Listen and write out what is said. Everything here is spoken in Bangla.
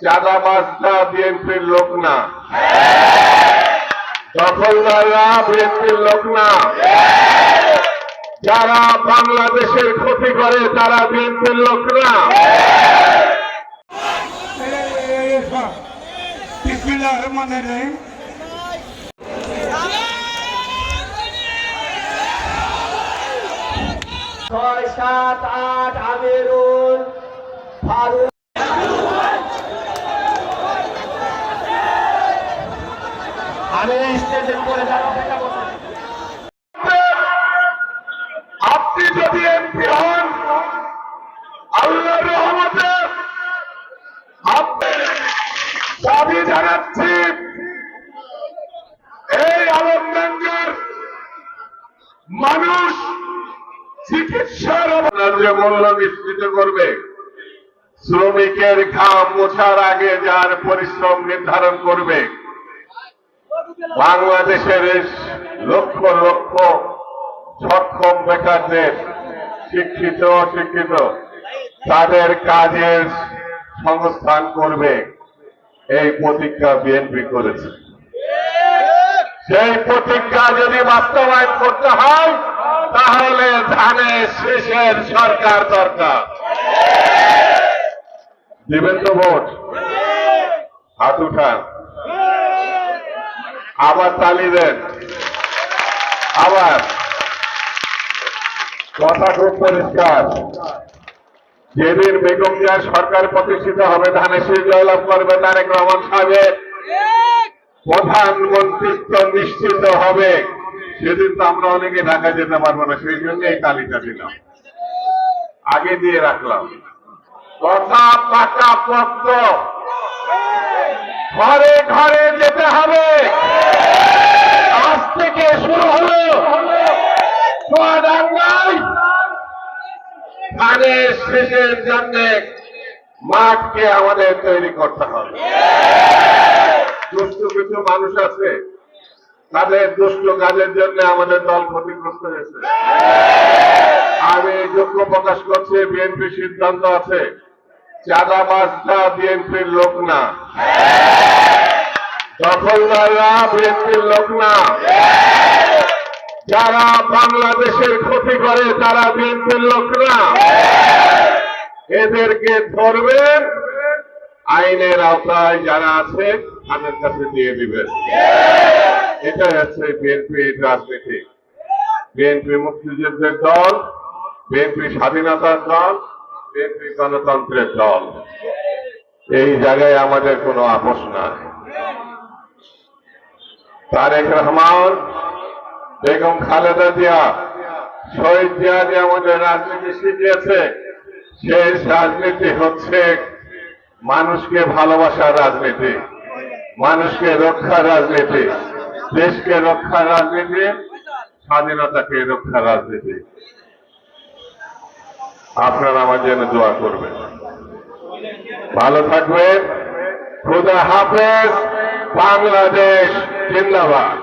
চাঁদাবাজরা বিএনপির লোক না, দখলদাররা বিএনপির লোক না, যারা বাংলাদেশের ক্ষতি করে তারা বিএনপির লোক না। বিসমিল্লাহিররহমানিররহিম। 6, 7, 8 আমিরুল ফারুক আপনি যদি এমপি হন, আল্লাহর রহমতে আপনি দাবি জানাচ্ছি এই আলমডাঙ্গার মানুষ চিকিৎসার যে মূল্য নিশ্চিত করবে, শ্রমিকের ঘাম মোছার আগে যার পরিশ্রম নির্ধারণ করবে, বাংলাদেশের লক্ষ লক্ষ সক্ষম বেকারদের শিক্ষিত অশিক্ষিত তাদের কাজের সংস্থান করবে, এই প্রতিজ্ঞা বিএনপি করেছে। সেই প্রতিজ্ঞা যদি বাস্তবায়ন করতে হয় তাহলে ধানের শেষের সরকার দরকার। দিবেন তো ভোট? হাত উঠান, আবার তালি দেন। আবার কথা খুব পরিষ্কার, যেদিন বেগম জিয়ার সরকার প্রতিষ্ঠিত হবে, ধানের শীষ জয়লাভ করবে, তারেক রহমান সাহেবের প্রধানমন্ত্রিত্ব নিশ্চিত হবে, সেদিন তো আমরা অনেকে ঢাকা যেতে পারবো না। সেই জন্য এই তালিকা দিলাম, আগে দিয়ে রাখলাম। কথা পাকা পক্ত, ঘরে ঘরে যেতে হবে। আজ থেকে শুরু হলো চুয়াডাঙ্গায় ধানের শেষের জন্য মাঠকে আমাদের তৈরি করতে হবে। দুষ্ট কিছু মানুষ আছে, তাদের দুষ্ট কাজের জন্য আমাদের দল ক্ষতিগ্রস্ত হয়েছে। আমি দুঃখ প্রকাশ করছি, বিএনপির সিদ্ধান্ত আছে চাঁদাবাজরা বিএনপির লোক না, দখলদাররা বিএনপির লোক না, যারা বাংলাদেশের ক্ষতি করে তারা বিএনপির লোক না। এদেরকে ধরবেন, আইনের আওতায় যারা আছে তাদের কাছে দিয়ে দিবেন। এটাই হচ্ছে বিএনপির রাজনীতি। বিএনপি মুক্তিযুদ্ধের দল, বিএনপি স্বাধীনতার দল, বিএনপি গণতন্ত্রের দল। এই জায়গায় আমাদের কোনো আপোষ নাই। তারেক রহমান, বেগম খালেদা জিয়া, শহীদ জিয়া যে আমাদের রাজনীতি শিখিয়েছে, সেই রাজনীতি হচ্ছে মানুষকে ভালোবাসার রাজনীতি, মানুষকে রক্ষার রাজনীতি, দেশকে রক্ষার রাজনীতি, স্বাধীনতাকে রক্ষার রাজনীতি। আপনারা আমার জন্য দোয়া করবেন। ভালো থাকবেন। খোদা হাফেজ। বাংলাদেশ জিন্দাবাদ।